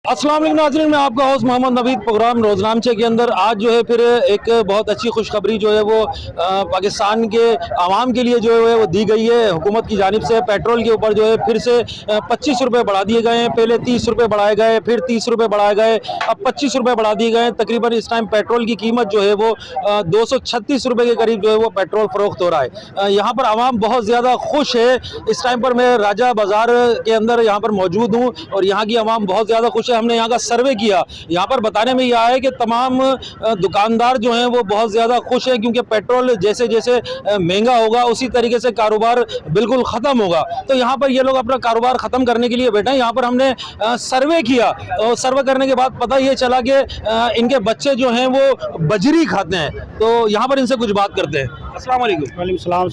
अस्सलाम वालेकुम नाज़रीन, मैं आपका होस्ट मोहम्मद नवीद। प्रोग्राम रोजनामचे के अंदर आज जो है फिर एक बहुत अच्छी खुशखबरी जो है वो पाकिस्तान के आवाम के लिए जो है वो दी गई है हुकूमत की जानिब से। पेट्रोल के ऊपर जो है फिर से 25 रुपये बढ़ा दिए गए हैं। पहले 30 रुपये बढ़ाए गए, फिर 30 रुपये बढ़ाए गए, अब 25 रुपये बढ़ा दिए गए हैं। तकरीबन इस टाइम पेट्रोल की कीमत जो है वो 236 रुपये के करीब जो है वो पेट्रोल फरोख्त हो रहा है। यहाँ पर आवाम बहुत ज़्यादा खुश है। इस टाइम पर मैं राजा बाज़ार के अंदर यहाँ पर मौजूद हूँ और यहाँ की आवाम बहुत ज़्यादा खुश है। हमने यहाँ का सर्वे किया, यहाँ पर बताने में यह आया है कि तमाम दुकानदार जो हैं वो बहुत ज़्यादा खुश हैं, क्योंकि पेट्रोल जैसे जैसे महंगा होगा उसी तरीके से कारोबार बिल्कुल ख़त्म होगा। तो यहाँ पर ये लोग अपना कारोबार ख़त्म करने के लिए बैठे हैं। यहाँ पर हमने सर्वे किया और सर्वे करने के बाद पता ये चला कि इनके बच्चे जो हैं वो बजरी खाते हैं। तो यहाँ पर इनसे कुछ बात करते हैं। अस्सलाम वालेकुम। वालेकुम सलाम।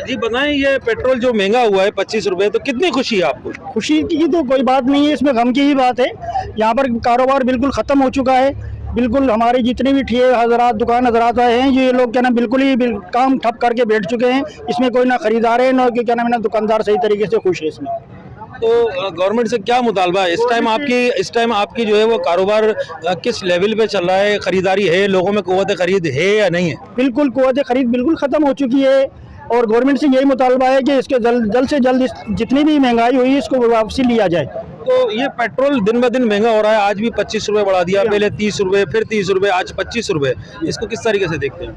जी बताएं, ये पेट्रोल जो महंगा हुआ है 25 रुपये, तो कितनी खुशी है आपको? खुशी की तो कोई बात नहीं है, इसमें गम की ही बात है। यहाँ पर कारोबार बिल्कुल ख़त्म हो चुका है। बिल्कुल हमारे जितने भी ठेके हजरात दुकान हजरात आए हैं, ये लोग क्या नाम बिल्कुल ही काम ठप करके बैठ चुके हैं। इसमें कोई ना खरीदार है ना क्या नाम है ना दुकानदार सही तरीके से खुश है इसमें। तो गवर्नमेंट से क्या मुतालबा है इस टाइम आपकी जो है वो कारोबार किस लेवल पे चल रहा है? खरीदारी है, लोगों में कुव्वत खरीद है या नहीं है? बिल्कुल कुव्वत खरीद बिल्कुल ख़त्म हो चुकी है और गवर्नमेंट से यही मुतालबा है कि इसके जल्द से जल्द जितनी भी महंगाई हुई है इसको वापसी लिया जाए। तो ये पेट्रोल दिन ब दिन महंगा हो रहा है। आज भी 25 रुपये बढ़ा दिया, पहले 30 रुपये, फिर 30 रुपये, आज 25 रुपये। इसको किस तरीके से देखते हैं?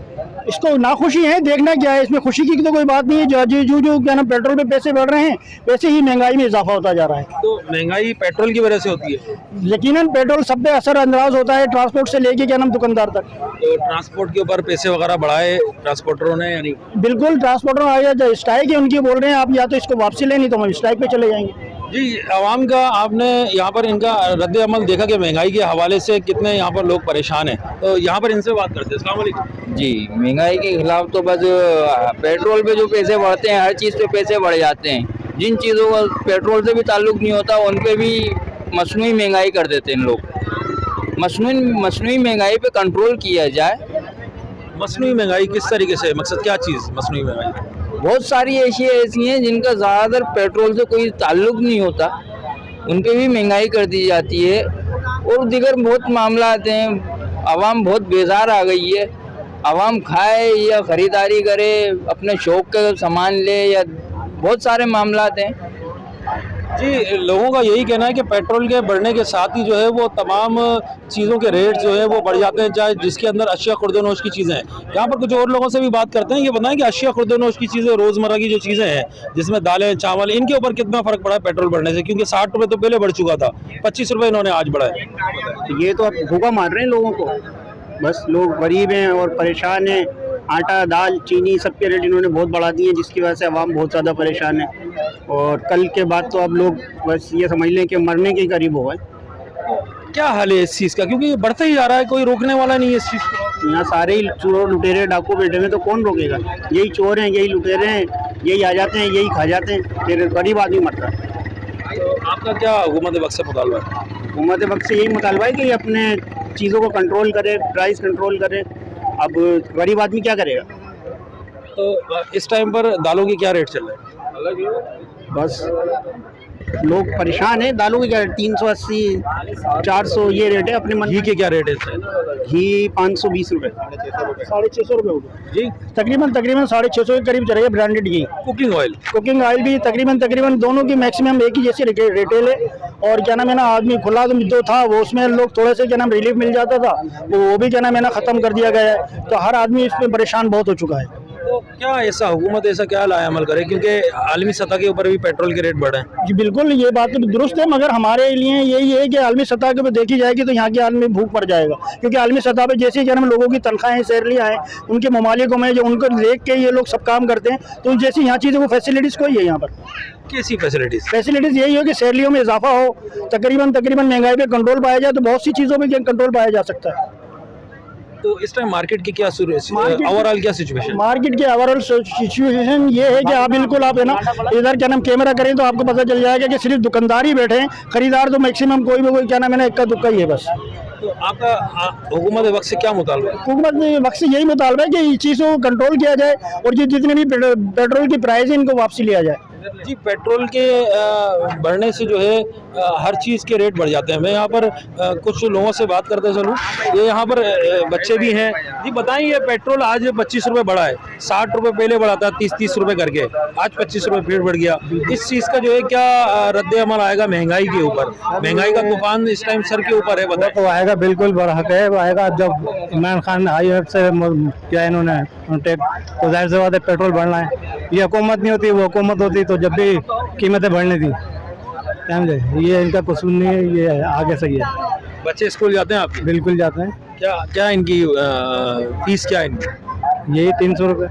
इसको नाखुशी है, देखना क्या है इसमें, खुशी की तो कोई बात नहीं है। जो क्या ना पेट्रोल पे पैसे बढ़ रहे हैं वैसे ही महंगाई में इजाफा होता जा रहा है। तो महंगाई पेट्रोल की वजह से होती है? यकीनन पेट्रोल सब पे असर अंदाज होता है, ट्रांसपोर्ट से लेके क्या नाम दुकानदार तक। तो ट्रांसपोर्ट के ऊपर पैसे वगैरह बढ़ाए ट्रांसपोर्टरों ने या नहीं? बिल्कुल ट्रांसपोर्टर आया स्ट्राइक है उनकी, बोल रहे हैं आप या तो इसको वापसी लें नहीं तो हम स्ट्राइक पे चले जाएंगे। जी, आवाम का आपने यहाँ पर इनका रद्द अमल देखा कि महंगाई के हवाले से कितने यहाँ पर लोग परेशान हैं, तो यहाँ पर इनसे बात करते हैं। अस्सलाम वालेकुम। जी, महंगाई के खिलाफ तो बस पेट्रोल पे जो पैसे बढ़ते हैं, हर चीज़ पे पैसे बढ़ जाते हैं। जिन चीज़ों का पेट्रोल से भी ताल्लुक़ नहीं होता उन पे भी मसनूई महंगाई कर देते हैं लोग। मसनूई महंगाई पे कंट्रोल किया जाए। मसनूई महंगाई किस तरीके से, मकसद क्या चीज़ मसनूई महंगाई? बहुत सारी ऐसी हैं जिनका ज़्यादातर पेट्रोल से कोई ताल्लुक़ नहीं होता, उन पे भी महंगाई कर दी जाती है। और दीगर बहुत मामला आते हैं। आवाम बहुत बेजार आ गई है। आवाम खाए या ख़रीदारी करे, अपने शौक़ का सामान ले, या बहुत सारे मामला हैं। जी, लोगों का यही कहना है कि पेट्रोल के बढ़ने के साथ ही जो है वो तमाम चीज़ों के रेट जो है वो बढ़ जाते हैं, चाहे जिसके अंदर अशिया खुर्द-ए-नोश की चीज़ें हैं। यहाँ पर कुछ और लोगों से भी बात करते हैं। ये बताएं कि अशिया खुर्द-ए-नोश की चीज़ें, रोज़मर्रा की जो चीज़ें हैं जिसमें दालें चावल, इनके ऊपर कितना फ़र्क पड़ा है पेट्रोल बढ़ने से? क्योंकि 60 रुपये तो पहले बढ़ चुका था, 25 रुपये इन्होंने आज बढ़ाए। ये तो आप भूखा मार रहे हैं लोगों को। बस लोग गरीब हैं और परेशान हैं। आटा दाल चीनी सब के रेट इन्होंने बहुत बढ़ा दिए, जिसकी वजह से आवाम बहुत ज़्यादा परेशान है। और कल के बाद तो अब लोग बस ये समझ लें कि मरने के करीब हो गए। क्या हाल है इस चीज़ का? क्योंकि ये बढ़ता ही जा रहा है, कोई रोकने वाला नहीं है इस चीज़ को। यहाँ सारे ही चोर लुटेरे डाकू बैठे हुए, तो कौन रोकेगा? यही चोर हैं, यही लुटेरे हैं, यही आ जाते हैं, यही खा जाते हैं, फिर गरीब आदमी मरता है। तो आपका क्या हुकूमत वक्त से मुतालबा है? हुकूमत वक्त से यही मुतालबा है कि अपने चीज़ों को कंट्रोल करे, प्राइस कंट्रोल करे। अब गरीब आदमी क्या करेगा? तो इस टाइम पर दालों की क्या रेट चल रहा है? बस लोग परेशान हैं। दालों की क्या 380 400 ये रेट है। अपने मन घी के क्या रेट है इस टाइम? घी 520 रुपये, 650 रुपये हो गए जी। तकरीबन 650 के करीब चलेगा ब्रांडेड घी। कुकिंग ऑयल भी तकरीबन दोनों की मैक्सिमम एक ही जैसी रिटेल है। और क्या नाम है ना, आदमी खुला जो था वो उसमें लोग थोड़े से क्या नाम रिलीफ मिल जाता था, वो भी क्या नाम है ना ख़त्म कर दिया गया है। तो हर आदमी इसमें परेशान बहुत हो चुका है। तो क्या ऐसा हुकूमत ऐसा क्या लाया अमल करे, क्योंकि आलमी सतह के ऊपर भी पेट्रोल के रेट बढ़े हैं? जी बिल्कुल, ये बात तो दुरुस्त है, मगर हमारे लिए यही है कि आलमी सतह के ऊपर देखी जाएगी तो यहाँ के आदमी भूख मर जाएगा। क्योंकि आलमी सतह पे जैसे क्या नाम लोगों की तनख्वाहें सैलरियाँ हैं, उनके ममालिकों में जो उनको देख के ये लोग सब काम करते हैं, तो जैसी यहाँ चीज़ें वो फैसिलिटीज़ कोई है यहाँ पर। कैसी फैसिलिटीज़? यही हो कि सैलरियों में इजाफा हो, तकरीबन महंगाई पे कंट्रोल पाया जाए, तो बहुत सी चीज़ों पे कंट्रोल पाया जा सकता है। तो इस टाइम मार्केट की क्या ओवरऑल क्या सिचुएशन? मार्केट की ओवरऑल सिचुएशन ये है कि आप है ना इधर क्या नाम कैमरा करें तो आपको पता चल जाएगा कि सिर्फ दुकानदार ही बैठे हैं, खरीदार तो मैक्सिमम कोई भी कोई क्या नाम है ना इक्का दुक्का ही है बस। तो आपका हुकूमत वक्त से क्या मुतालबा है? हुकूमत वक्त से यही मुतालबा है कि इस चीज़ को कंट्रोल किया जाए और जितने भी पेट्रोल की प्राइस है इनको वापसी लिया जाए। जी, पेट्रोल के बढ़ने से जो है हर चीज़ के रेट बढ़ जाते हैं। मैं यहाँ पर कुछ लोगों से बात करते चलूँ, ये यहाँ पर बच्चे भी हैं। जी बताइए, ये पेट्रोल आज 25 रुपये बढ़ा है, 60 रुपये पहले बढ़ा था, 30 रुपये करके, आज 25 रुपये फिर बढ़ गया। इस चीज़ का जो है क्या रद्द अमल आएगा महंगाई के ऊपर? महंगाई का तूफान इस टाइम सर के ऊपर है, बताइए। तो आएगा, बिल्कुल बढ़ है, वो आएगा। जब इमरान खान IMF से किया इन्होंने तो जाहिर सी बात है पेट्रोल बढ़ना है। ये हुकूमत नहीं होती, वो हुकूमत होती तो जब भी कीमतें बढ़नी थी, समझे। ये इनका कसूर नहीं है, ये आगे से ही है। बच्चे स्कूल जाते हैं आपके? बिल्कुल जाते हैं। क्या क्या इनकी फीस क्या है इनकी? यही 300 रुपये,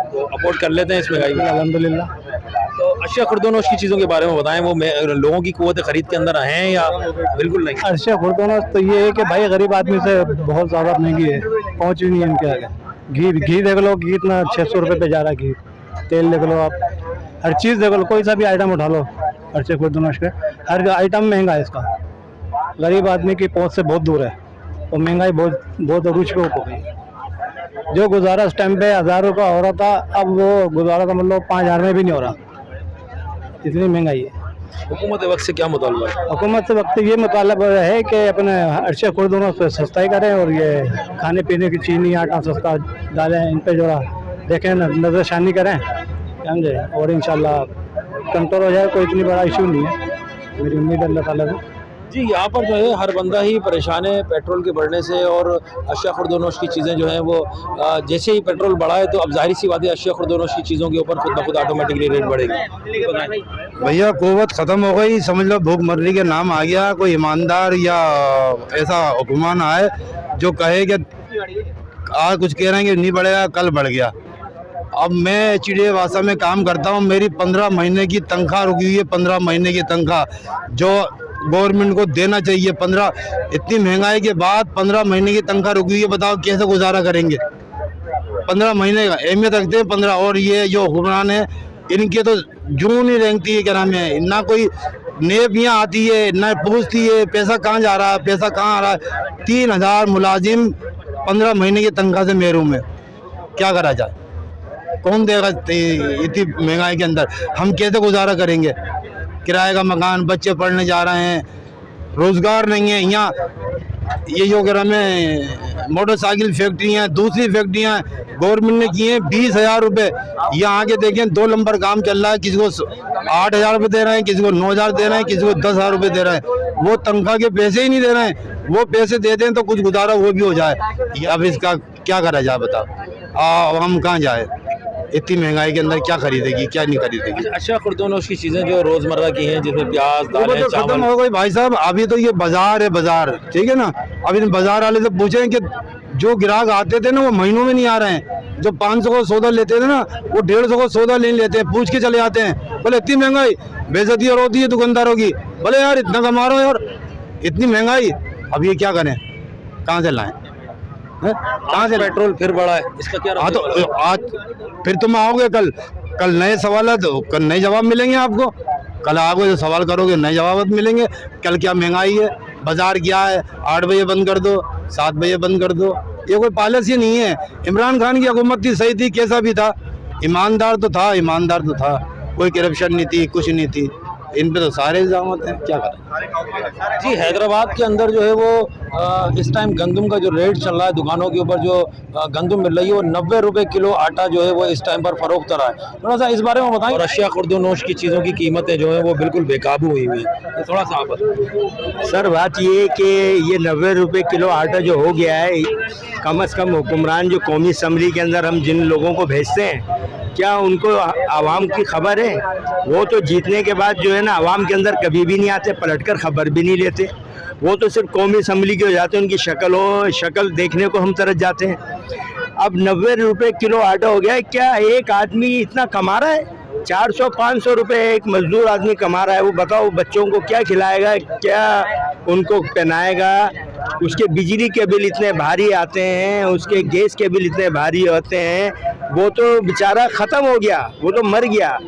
तो अफोर्ड कर लेते हैं इस महंगाई में? अल्हम्दुलिल्लाह। तो अशिया खुर्दोनोश की चीज़ों के बारे में बताएं, वो लोगों की कुव्वत खरीद के अंदर हैं या बिल्कुल नहीं? अशिया खुर्दोनोश तो ये है कि भाई गरीब आदमी से बहुत ज़्यादा महंगी है, पहुँच भी नहीं है इनके आगे। घी देख लो, घी इतना 600 रुपये पे जा रहा है। घी, तेल देख लो आप, हर चीज़ देख लो, कोई सा भी आइटम उठा लो अशिया खुर्दोनोश के, हर आइटम महंगा है इसका। गरीब आदमी की पहुँच से बहुत दूर है और महंगाई बहुत अरूज पे हो गई। जो गुजारा उस टाइम पे 1000 रुपये हो रहा था, अब वो गुजारा तो मतलब 5000 में भी नहीं हो रहा, इतनी महंगाई है। हुकूमत वक्त से क्या मुतालबा है? हुकूमत से वक्त ये मुतालबा है कि अपने अशिया खुर्दोनोश पे सस्ताई करें और ये खाने पीने की चीनी आटा सस्ता डालें, इन पे जो देखें नजरशानी करें, समझे, और इंशाल्लाह कंट्रोल हो जाए। कोई इतनी बड़ा इशू नहीं है, मेरी उम्मीद है अल्लाह ताला से। जी यहाँ पर जो है हर बंदा ही परेशान है पेट्रोल के बढ़ने से, और अशिया खुर्दोनोश की चीज़ें जो हैं वो जैसे ही पेट्रोल बढ़ा है तो अब जाहिर सी बात है अशिया खुर्दोनोश की चीज़ों के ऊपर खुद ब खुद ऑटोमेटिकली रेट बढ़ेगी। भैया कुव्वत ख़त्म हो गई, समझ लो भूखमरी के नाम आ गया। कोई ईमानदार या ऐसा हुक्मरान आए जो कहे कि आज कुछ कह रहे हैं कि नहीं बढ़ेगा, कल बढ़ गया। अब मैं चिड़िया भाषा में काम करता हूँ, मेरी 15 महीने की तनख्वाह रुकी हुई है। 15 महीने की तनख्वाह जो गवर्नमेंट को देना चाहिए, 15, इतनी महंगाई के बाद 15 महीने की तनख्वाह रुकी हुई है। बताओ कैसे गुजारा करेंगे? 15 महीने का अहमियत रखते हैं 15। और ये जो हुक्मरान है इनके तो जून ही रेंगती है, क्या नाम है, ना कोई नेब यहाँ आती है, ना पूछती है पैसा कहाँ जा रहा है, पैसा कहाँ आ रहा है। 3000 मुलाजिम 15 महीने की तनख्वाह से महरूम है, क्या करा जाए? कौन देगा इतनी महंगाई के अंदर? हम कैसे गुजारा करेंगे? किराए का मकान, बच्चे पढ़ने जा रहे हैं, रोजगार नहीं है यहाँ। ये जो ग्राम में मोटरसाइकिल फैक्ट्रियाँ, दूसरी फैक्ट्रियाँ गवर्नमेंट ने की हैं 20,000 रुपये। यहाँ आके देखें 2 नंबर काम चल रहा है, किसी को 8,000 रुपये दे रहे हैं, किसी को 9,000 दे रहे हैं, किसी को 10,000 रुपये दे रहे हैं। वो तनख्वाह के पैसे ही नहीं दे रहे हैं। वो पैसे दे दें तो कुछ गुजारा वो भी हो जाए। अब इसका क्या करा जाए बताओ? हम कहाँ जाए? इतनी महंगाई के अंदर क्या खरीदेगी, क्या नहीं खरीदेगी? अशिया खुर्दोनोश की चीज़ें जो रोज़मर्रा की हैं, जिसमें प्याज, वो दालें, तो चावल, खत्म हो गई भाई साहब। अभी तो ये बाजार है, बाजार, ठीक है ना। अभी बाजार वाले से पूछें कि जो ग्राहक आते थे ना वो महीनों में नहीं आ रहे हैं। जो 500 का सौदा लेते थे ना वो 150 का सौदा ले लेते हैं, पूछ के चले जाते हैं। बोले इतनी महंगाई, बेइज्जती और होती है दुकानदारों की। बोले यार इतना कमा रहे हो यार, इतनी महंगाई, अब ये क्या करें, कहाँ से लाएं? कहाँ से? पेट्रोल फिर बढ़ा है, इसका क्या? हाँ तो आज फिर तुम आओगे, कल नए सवाल है तो कल नए जवाब मिलेंगे आपको। कल आओगे जो सवाल करोगे नए जवाब मिलेंगे। कल क्या महंगाई है, बाजार क्या है, 8 बजे बंद कर दो, 7 बजे बंद कर दो, ये कोई पॉलिसी नहीं है। इमरान खान की हुकूमत थी, सही थी, कैसा भी था, ईमानदार तो था, ईमानदार तो था, कोई करप्शन नहीं थी, कुछ नहीं थी। इन पे तो सारे इल्जाम होते हैं, क्या करें? जी हैदराबाद के अंदर जो है वो इस टाइम गंदम का जो रेट चल रहा है दुकानों के ऊपर, जो गंदम मिल रही है वो 90 रुपये किलो आटा जो है वो इस टाइम पर फरोख्त हो रहा है। थोड़ा सा इस बारे में बताएं। और अशिया खुर्दोनोश की चीज़ों की कीमतें जो है वो बिल्कुल बेकाबू हुई हुई है, ये थोड़ा सा आप बताएं। सर बात ये है कि ये 90 रुपये किलो आटा जो हो गया है, कम से कम हुक्मरान जो कौमी असम्बली के अंदर हम जिन लोगों को भेजते हैं, क्या उनको आवाम की खबर है? वो तो जीतने के बाद जो है ना आवाम के अंदर कभी भी नहीं आते, पलटकर खबर भी नहीं लेते। वो तो सिर्फ कौमी असम्बली के हो जाते हैं, उनकी शक्ल देखने को हम तरस जाते हैं। अब 90 रुपये किलो आटा हो गया है। क्या एक आदमी इतना कमा रहा है? 400-500 रुपये एक मजदूर आदमी कमा रहा है। वो बताओ बच्चों को क्या खिलाएगा, क्या उनको पहनाएगा? उसके बिजली के बिल इतने भारी आते हैं, उसके गैस के बिल इतने भारी होते हैं। वो तो बेचारा ख़त्म हो गया, वो तो मर गया।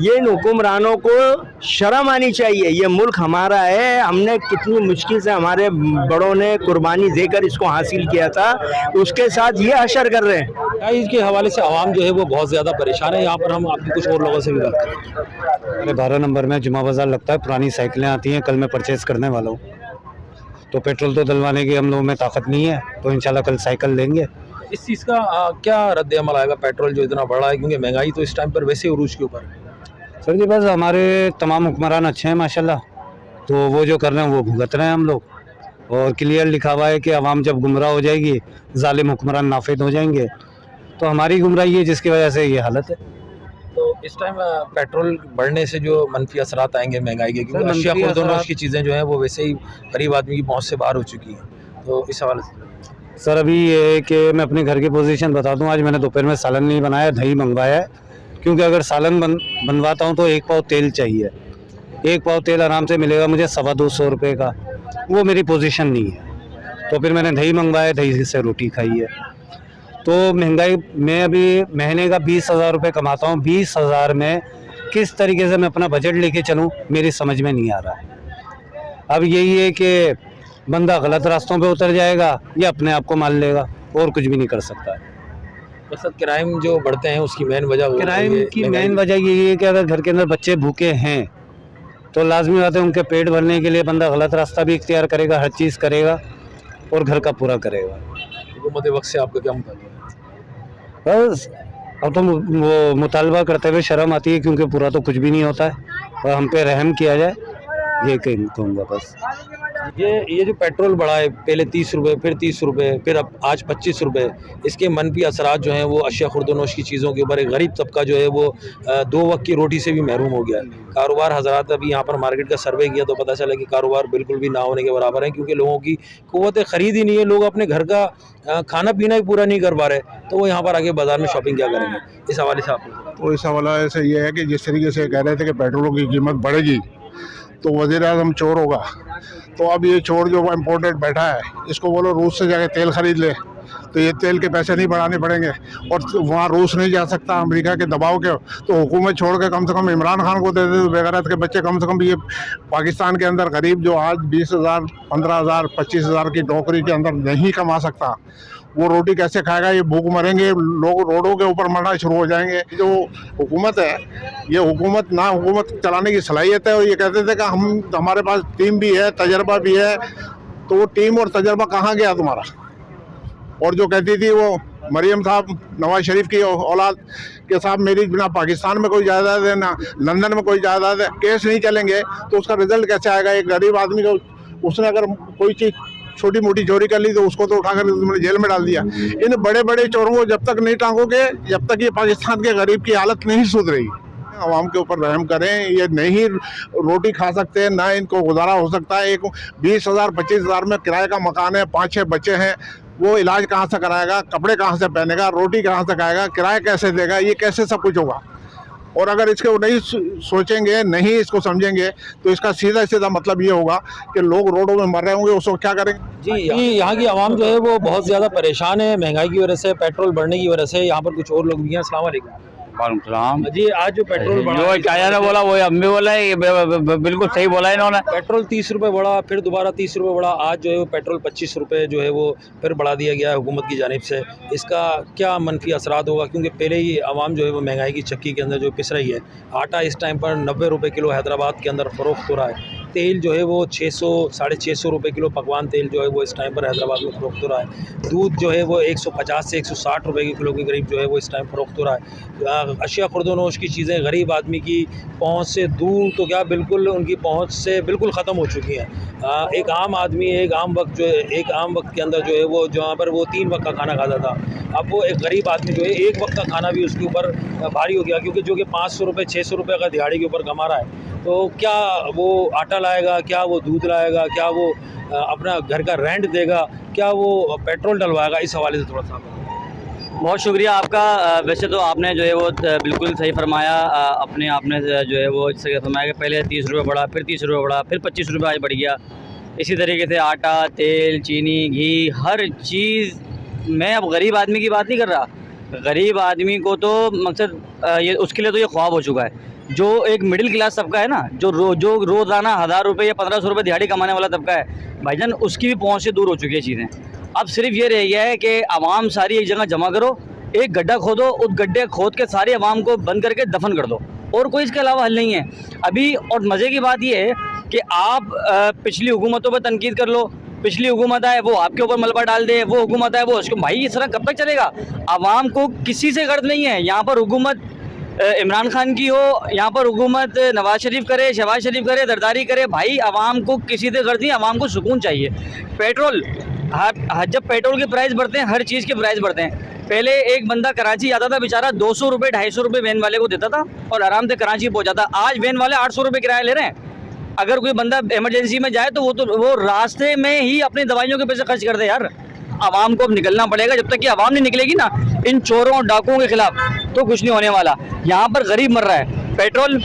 ये इन हुक्मरानों को शर्म आनी चाहिए। ये मुल्क हमारा है, हमने कितनी मुश्किल से हमारे बड़ों ने कुर्बानी देकर इसको हासिल किया था, उसके साथ ये हशर कर रहे हैं। इसके हवाले से आवाम जो है वो बहुत ज़्यादा परेशान है। यहाँ पर हम आपके कुछ और लोगों से भी बात करेंगे। मेरे 12 नंबर में जुमा बाजार लगता है, पुरानी साइकिलें आती हैं, कल मैं परचेज करने वाला हूँ। तो पेट्रोल तो डलवाने की हम लोगों में ताकत नहीं है, तो इंशाल्लाह कल साइकिल लेंगे। इस चीज़ का क्या रद्द अमल आएगा? पेट्रोल जो इतना बढ़ा है, क्योंकि महंगाई तो इस टाइम पर वैसे ही उरूज के ऊपर है। सर जी बस हमारे तमाम हुक्मरान अच्छे हैं माशाल्लाह, तो वो जो कर रहे हैं वो भुगत रहे हैं हम लोग। और क्लियर लिखा हुआ है कि आवाम जब गुमराह हो जाएगी, जालिम हुक्मरान नाफिद हो जाएंगे, तो हमारी गुमराही है जिसकी वजह से ये हालत है। तो इस टाइम पेट्रोल बढ़ने से जो मनफी असरात आएंगे महंगाई के, क्योंकि मनफी अशिया खुर्दोनोश असरात- की चीज़ें जो हैं वो वैसे ही गरीब आदमी की पहुंच से बाहर हो चुकी हैं, तो इस हवाले से सर अभी ये है कि मैं अपने घर की पोजीशन बता दूं, आज मैंने दोपहर में सालन नहीं बनाया, दही मंगवाया है, क्योंकि अगर सालन बनवाता हूं तो 1 पाव तेल चाहिए। 1 पाव तेल आराम से मिलेगा मुझे 225 रुपये का, वो मेरी पोजीशन नहीं है। तो फिर मैंने दही मंगवाया, दही से रोटी खाई है। तो महंगाई, मैं अभी महीने का 20,000 रुपये कमाता हूँ, 20,000 में किस तरीके से मैं अपना बजट लेके चलूँ मेरी समझ में नहीं आ रहा है। अब यही है कि बंदा गलत रास्तों पे उतर जाएगा या अपने आप को मार लेगा, और कुछ भी नहीं कर सकता है। मकसद क्राइम जो बढ़ते हैं उसकी मेन वजह वो क्राइम ये की महंगाई। मेन वजह यही है कि अगर घर के अंदर बच्चे भूखे हैं तो लाजमी बात है उनके पेट भरने के लिए बंदा गलत रास्ता भी इख्तियार करेगा, हर चीज़ करेगा और घर का पूरा करेगा। हुकूमत वक्त से आपका क्या मुताबिक है? बस अब तो वो मुतालबा करते हुए शर्म आती है, क्योंकि पूरा तो कुछ भी नहीं होता है, और हम पे रहम किया जाए, ये कहूँगा बस। ये जो पेट्रोल बढ़ा है, पहले 30 रुपये, फिर 30 रुपये, फिर अब आज 25 रुपये, इसके मनफी असरात जो हैं वो अशिया खुर्दोनोश की चीज़ों के ऊपर एक गरीब तबका जो है वो 2 वक्त की रोटी से भी महरूम हो गया है। कारोबार हजरात, अभी यहाँ पर मार्केट का सर्वे किया तो पता चला कि कारोबार बिल्कुल भी ना होने के बराबर है, क्योंकि लोगों की क़ुव्वत ख़रीद ही नहीं है। लोग अपने घर का खाना पीना ही पूरा नहीं कर पा रहे, तो वो यहाँ पर आके बाज़ार में शॉपिंग क्या करेंगे? इस हवाले से आप तो इस हवाले से ये है कि जिस तरीके से कह रहे थे कि पेट्रोलों की कीमत बढ़ेगी तो वज़ीर-ए-आज़म चोर होगा, तो अब ये चोर जो इम्पोर्टेड बैठा है इसको बोलो रूस से जाके तेल खरीद ले, तो ये तेल के पैसे नहीं बढ़ाने पड़ेंगे, और वहाँ रूस नहीं जा सकता अमेरिका के दबाव के, तो हुकूमत छोड़ के कम से कम इमरान खान को दे दे, तो बेगैरत के बच्चे कम से कम ये पाकिस्तान के अंदर गरीब जो आज 20,000, 15,000, 25,000 की नौकरी के अंदर नहीं कमा सकता, वो रोटी कैसे खाएगा? ये भूख मरेंगे, लोग रोडों के ऊपर मरना शुरू हो जाएंगे। जो हुकूमत है, ये हुकूमत ना हुकूमत चलाने की सलाहियत है, और ये कहते थे कि हमारे पास टीम भी है, तजर्बा भी है, तो वो टीम और तजर्बा कहाँ गया तुम्हारा? और जो कहती थी वो मरियम साहब, नवाज शरीफ की औलाद के साथ, मेरी ना पाकिस्तान में कोई जायदाद है ना लंदन में कोई जायदाद है, केस नहीं चलेंगे तो उसका रिजल्ट कैसे आएगा? एक गरीब आदमी को, उसने अगर कोई चीज़ छोटी मोटी चोरी कर ली तो उसको तो उठाकर तुमने जेल में डाल दिया। इन बड़े बड़े चोरों को जब तक नहीं टांगोगे, जब तक ये पाकिस्तान के गरीब की हालत नहीं सुधरेगी। आवाम के ऊपर रहम करें, ये नहीं रोटी खा सकते, ना इनको गुजारा हो सकता है। एक 20,000, 25,000 में किराए का मकान है, 5-6 बच्चे हैं, वो इलाज कहाँ से कराएगा? कपड़े कहाँ से पहनेगा? रोटी कहाँ से खाएगा? किराया कैसे देगा? ये कैसे सब कुछ होगा? और अगर इसको नहीं सोचेंगे, नहीं इसको समझेंगे, तो इसका सीधा सीधा मतलब ये होगा कि लोग रोडों में मर रहे होंगे, उसको क्या करेंगे? जी, यहाँ की आवाम जो है वो बहुत ज़्यादा परेशान है महंगाई की वजह से, पेट्रोल बढ़ने की वजह से। यहाँ पर कुछ और लोग भी हैं। अस्सलाम वालेकुम जी। आज जो पेट्रोल बढ़ा, जो चाचा ने बोला वही हम भी बोला है, ये बिल्कुल सही बोला है इन्होंने। पेट्रोल 30 रुपये बढ़ा, फिर दोबारा 30 रुपये बढ़ा, आज जो है वो पेट्रोल 25 रुपये जो है वो फिर बढ़ा दिया गया है हुकूमत की जानिब से। इसका क्या मनफी असरात होगा? क्योंकि पहले ही आवाम जो है वो महंगाई की चक्की के अंदर जो पिस रही है। आटा इस टाइम पर 90 रुपये किलो हैदराबाद के अंदर फ़रोख्त हो रहा है। तेल जो है वो 600, 650 रुपये किलो पकवान तेल जो है वो इस टाइम पर हैदराबाद में फ़रोख्त हो रहा है। दूध जो है वो 150 से 160 रुपये के किलो के करीब जो है वो इस टाइम फ़रोख्त हो रहा है। अशिया खुर्दोनोश की चीज़ें गरीब आदमी की पहुंच से दूर, तो क्या बिल्कुल उनकी पहुंच से बिल्कुल ख़त्म हो चुकी हैं। एक आम आदमी एक आम वक्त जो है, एक आम वक्त के अंदर जो है वो जहाँ पर वो 3 वक्त का खाना खाता था, अब वो एक गरीब आदमी जो है 1 वक्त का खाना भी उसके ऊपर भारी हो गया, क्योंकि जो कि 500 रुपये 600 रुपये का दिहाड़ी के ऊपर कमा रहा है। तो क्या वो आटा लाएगा? क्या वो दूध लाएगा? क्या वो अपना घर का रेंट देगा? क्या वो पेट्रोल डलवाएगा? इस हवाले से थोड़ा सा बहुत शुक्रिया आपका। वैसे तो आपने जो है वो बिल्कुल सही फरमाया। अपने आपने जो है वो इससे फरमाया कि पहले 30 रुपये बढ़ा, फिर 30 रुपये बढ़ा, फिर 25 रुपये आज बढ़ गया। इसी तरीके से आटा, तेल, चीनी, घी, हर चीज़। मैं अब गरीब आदमी की बात नहीं कर रहा, गरीब आदमी को तो मकसद ये उसके लिए तो ये ख्वाब हो चुका है जो एक मिडिल क्लास तबका है ना, जो रोज़ाना 1000 रुपये या 1500 रुपये दिहाड़ी कमाने वाला तबका है भाईजान, उसकी भी पहुँच से दूर हो चुकी है चीज़ें। अब सिर्फ ये रह गया है कि आवाम सारी एक जगह जमा करो, एक गड्ढा खोदो, उस गड्ढे खोद के सारे आवाम को बंद करके दफन कर दो, और कोई इसके अलावा हल नहीं है अभी। और मज़े की बात ये है कि आप पिछली हुकूमतों पर तनकीद कर लो, पिछली हुकूमत आए वो आपके ऊपर मलबा डाल दे, वो हुकूमत आए वो उसको, भाई इस तरह कब तक चलेगा? आवाम को किसी से गर्ज नहीं है। यहाँ पर हुकूमत इमरान खान की हो, यहाँ पर हुकूमत नवाज शरीफ करे, शहबाज शरीफ करे, दरदारी करे, भाई आवाम को किसी से गर्ज नहीं, आवाम को सुकून चाहिए। पेट्रोल, जब पेट्रोल के प्राइस बढ़ते हैं, हर चीज़ के प्राइस बढ़ते हैं। पहले एक बंदा कराची आता था बेचारा 200 रुपये 250 रुपये वैन वाले को देता था और आराम से कराची पहुँच जाता। आज वैन वाले 800 रुपये किराया ले रहे हैं। अगर कोई बंदा इमरजेंसी में जाए तो वो रास्ते में ही अपनी दवाइयों के पैसे खर्च कर दे यार। आवाम को अब निकलना पड़ेगा, जब तक कि आवाम नहीं निकलेगी ना इन चोरों और डाकुओं के खिलाफ तो कुछ नहीं होने वाला। यहाँ पर गरीब मर रहा है। पेट्रोल,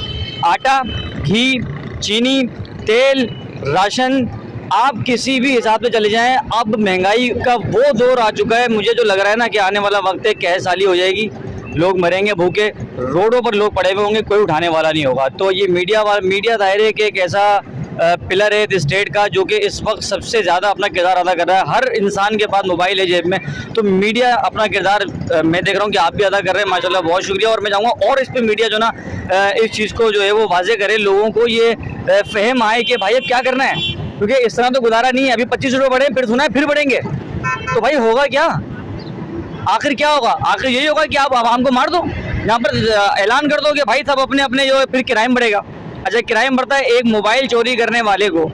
आटा, घी, चीनी, तेल, राशन, आप किसी भी हिसाब से चले जाएं, अब महंगाई का वो दौर आ चुका है। मुझे जो लग रहा है ना कि आने वाला वक्त है, कैश साली हो जाएगी, लोग मरेंगे भूखे, रोडों पर लोग पड़े हुए होंगे, कोई उठाने वाला नहीं होगा। तो ये मीडिया दायरे के एक ऐसा पिलर है इस स्टेट का जो कि इस वक्त सबसे ज़्यादा अपना किरदार अदा कर रहा है। हर इंसान के पास मोबाइल है जेब में, तो मीडिया अपना किरदार मैं देख रहा हूँ कि आप भी अदा कर रहे हैं, माशाल्लाह बहुत शुक्रिया। और मैं चाहूँगा और इस पर मीडिया जो ना इस चीज़ को जो है वो वाजे करे, लोगों को ये फहम आए कि भाई अब क्या करना है, क्योंकि इस तरह तो गुजारा नहीं है। अभी 25 रुपये बढ़े, फिर सुना है फिर बढ़ेंगे, तो भाई होगा क्या? आखिर क्या होगा? आखिर यही होगा कि आप आवाम को मार दो, यहाँ पर ऐलान कर दो कि भाई सब अपने अपने जो है, फिर किराया बढ़ेगा। अच्छा, किराया बढ़ता है एक मोबाइल चोरी करने वाले को,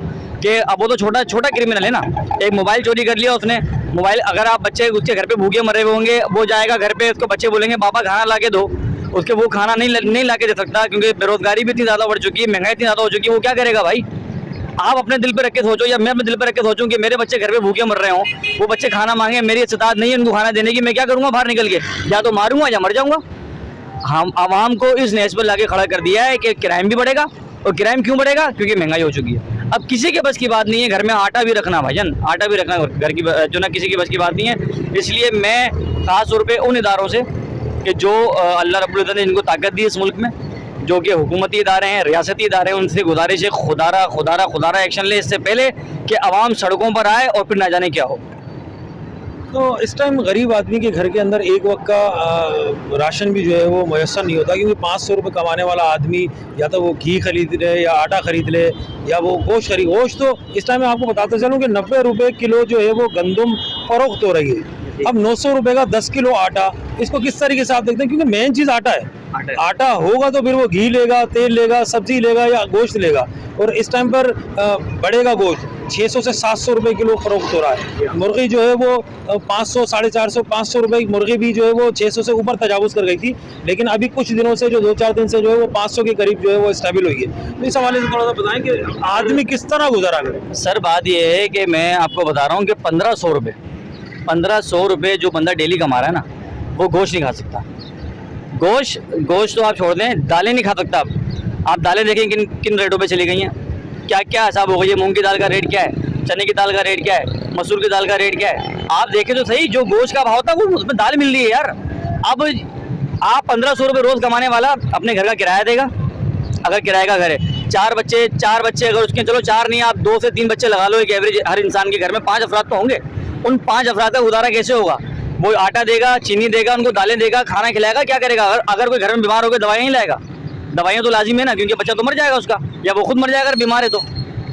कि अब वो तो छोटा क्रिमिनल है ना, एक मोबाइल चोरी कर लिया उसने, मोबाइल, अगर आप बच्चे उसके घर पे भूखे मरे हुए होंगे, वो जाएगा घर पे, उसको बच्चे बोलेंगे पापा खाना ला के दो, उसके वो खाना नहीं ला के दे सकता, क्योंकि बेरोजगारी भी इतनी ज़्यादा बढ़ चुकी है, महंगाई इतनी ज़्यादा हो चुकी है, वो क्या करेगा भाई? आप अपने दिल पे रख के सोचो, या मैं अपने दिल पे रख के सोचूं कि मेरे बच्चे घर पे भूखे मर रहे हों, वो बच्चे खाना मांगे, मेरी इस्तात नहीं है उनको खाना देने की, मैं क्या करूंगा? बाहर निकल के या तो मारूंगा या मर जाऊंगा। हम आवाम को इस नेस पर लाके खड़ा कर दिया है कि क्राइम भी बढ़ेगा, और क्राइम क्यों बढ़ेगा? क्योंकि महंगाई हो चुकी है। अब किसी के बस की बात नहीं है घर में आटा भी रखना भाईजान, आटा भी रखना घर की जो ना किसी की बस की बात नहीं है। इसलिए मैं खास तौर पे उन इदारों से कि जो अल्लाह रब्बुल इज़्ज़त ने इनको ताकत दी इस मुल्क में, जो कि हुकूमती इदारे हैं, रियासती इदारे हैं, उनसे गुजारिश है खुदारा एक्शन ले इससे पहले कि आवाम सड़कों पर आए और फिर ना जाने क्या हो। तो इस टाइम गरीब आदमी के घर के अंदर एक वक्त का राशन भी जो है वो मैसर नहीं होता, क्योंकि 500 रुपये कमाने वाला आदमी या तो वो घी खरीद ले या आटा खरीद ले या वो गोश्त तो इस टाइम मैं आपको बताता चलूँ कि 90 रुपये किलो जो है वो गंदम फरोख्त हो रही है। अब 900 रुपये का 10 किलो आटा, इसको किस तरीके से आप देखते हैं? क्योंकि मेन चीज़ आटा है। आटा होगा तो फिर वो घी लेगा, तेल लेगा, सब्जी लेगा या गोश्त लेगा, और इस टाइम पर बढ़ेगा गोश्त 600 से 700 रुपये किलो फरोख्त हो रहा है। मुर्गी जो है वो 500, 450, 500 रुपये की मुर्गी भी जो है वो 600 से ऊपर तजावुज़ कर गई थी, लेकिन अभी कुछ दिनों से जो 2-4 दिन से जो है वो 500 के करीब जो है वो स्टेबल हुई है। तो इस हवाले से थोड़ा सा बताएं कि आदमी किस तरह गुजारा करे। सर बात ये है कि मैं आपको बता रहा हूँ कि 1500 रुपये जो बंदा डेली कमा रहा है ना, वो गोश्त नहीं खा सकता। गोश्त तो आप छोड़ दें, दालें नहीं खा सकता। आप दालें देखें किन रेटों पे चली गई हैं, क्या क्या हिसाब हो गई है। मूंग की दाल का रेट क्या है, चने की दाल का रेट क्या है, मसूर की दाल का रेट क्या है, आप देखें तो सही। जो गोश्त का भाव था वो उसमें दाल मिल रही है यार। अब आप 1500 रुपये रोज़ कमाने वाला अपने घर का किराया देगा, अगर किराए का घर है, चार बच्चे अगर उसके, चलो 4 नहीं, आप 2 से 3 बच्चे लगा लो, एक एवरेज हर इंसान के घर में 5 अफराद तो होंगे। उन 5 अफराद का गुजारा कैसे होगा? वो आटा देगा, चीनी देगा, उनको दालें देगा, खाना खिलाएगा, क्या करेगा? अगर कोई घर में बीमार हो गया दवाइयाँ नहीं लाएगा, दवाइयाँ तो लाजिम है ना, क्योंकि बच्चा तो मर जाएगा उसका, या वो खुद मर जाएगा अगर बीमार है तो।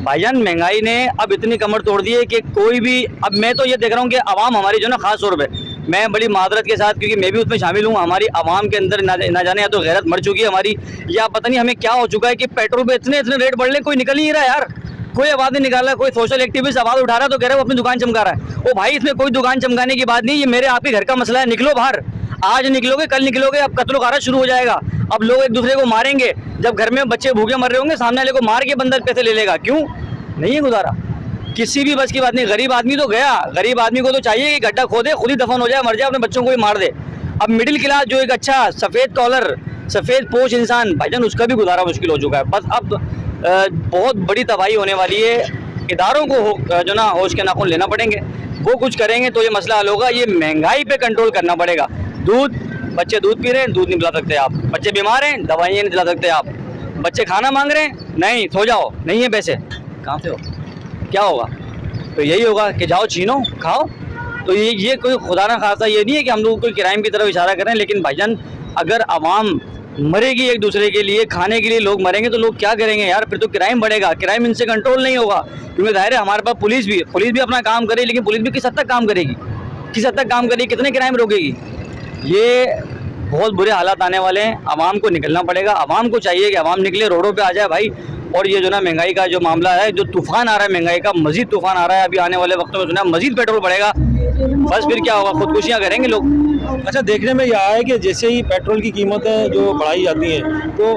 भाईजान महंगाई ने अब इतनी कमर तोड़ दी है कि कोई भी, अब मैं तो ये देख रहा हूँ कि आवाम हमारी जो ना खास तौर पे, मैं बड़ी मादरत के साथ, क्योंकि मैं भी उसमें शामिल हूँ, हमारी आवाम के अंदर ना जाने या तो गैरत मर चुकी है हमारी, या पता नहीं हमें क्या हो चुका है कि पेट्रोल पे इतने रेट बढ़ रहे, कोई निकल ही नहीं रहा यार। कोई आवाज़ नहीं निकाल रहा, कोई सोशल एक्टिविस्ट आवाज़ उठा रहा है तो कह रहे वो अपनी दुकान चमका रहा है। ओ भाई, इसमें कोई दुकान चमकाने की बात नहीं, ये मेरे आपके घर का मसला है। निकलो बाहर, आज निकलोगे कल निकलोगे, अब कत्लो गारा शुरू हो जाएगा। अब लोग एक दूसरे को मारेंगे, जब घर में बच्चे भूखे मर रहे होंगे, सामने वाले को मार के बंदर पैसे ले लेगा। क्यों? नहीं है गुजारा, किसी भी बस की बात नहीं। गरीब आदमी तो गया, गरीब आदमी को तो चाहिए कि गड्ढा खोदे, खुद ही दफन हो जाए, मर जाए, अपने बच्चों को ही मार दे। अब मिडिल क्लास जो एक अच्छा सफ़ेद कॉलर, सफ़ेद पोश इंसान, भाईजान उसका भी गुजारा मुश्किल हो चुका है। बस अब बहुत बड़ी तबाही होने वाली है। इदारों को जो ना होश के नाखून लेना पड़ेंगे, वो कुछ करेंगे तो ये मसला हल होगा। ये महंगाई पे कंट्रोल करना पड़ेगा। दूध, बच्चे दूध पी रहे हैं, दूध नहीं पिला सकते आप, बच्चे बीमार हैं, दवाइयाँ नहीं दिला सकते आप, बच्चे खाना मांग रहे हैं, नहीं सो जाओ, नहीं है पैसे, कहाँ से हो, क्या होगा? तो यही होगा कि जाओ छीनो खाओ। तो ये कोई खुदा ना खासा ये नहीं है कि हम लोग कोई क्राइम की तरफ इशारा करें, लेकिन भाईजान अगर आवाम मरेगी एक दूसरे के लिए, खाने के लिए लोग मरेंगे तो लोग क्या करेंगे यार? फिर तो क्राइम बढ़ेगा, क्राइम इनसे कंट्रोल नहीं होगा। क्योंकि जाहिर है हमारे पास पुलिस भी अपना काम करे, लेकिन पुलिस भी किस हद तक काम करेगी, किस हद तक काम करेगी, कितने क्राइम रोकेगी? ये बहुत बुरे हालात आने वाले हैं। आवाम को निकलना पड़ेगा, आवाम को चाहिए कि आवाम निकले, रोडों पे आ जाए भाई। और ये जो ना महंगाई का जो मामला है, जो तूफान आ रहा है महंगाई का, मजीद तूफान आ रहा है, अभी आने वाले वक्त में सुना मजीद पेट्रोल बढ़ेगा, बस फिर क्या होगा, खुदकुशियाँ करेंगे लोग। अच्छा, देखने में यह आया है कि जैसे ही पेट्रोल की कीमतें जो बढ़ाई जाती हैं तो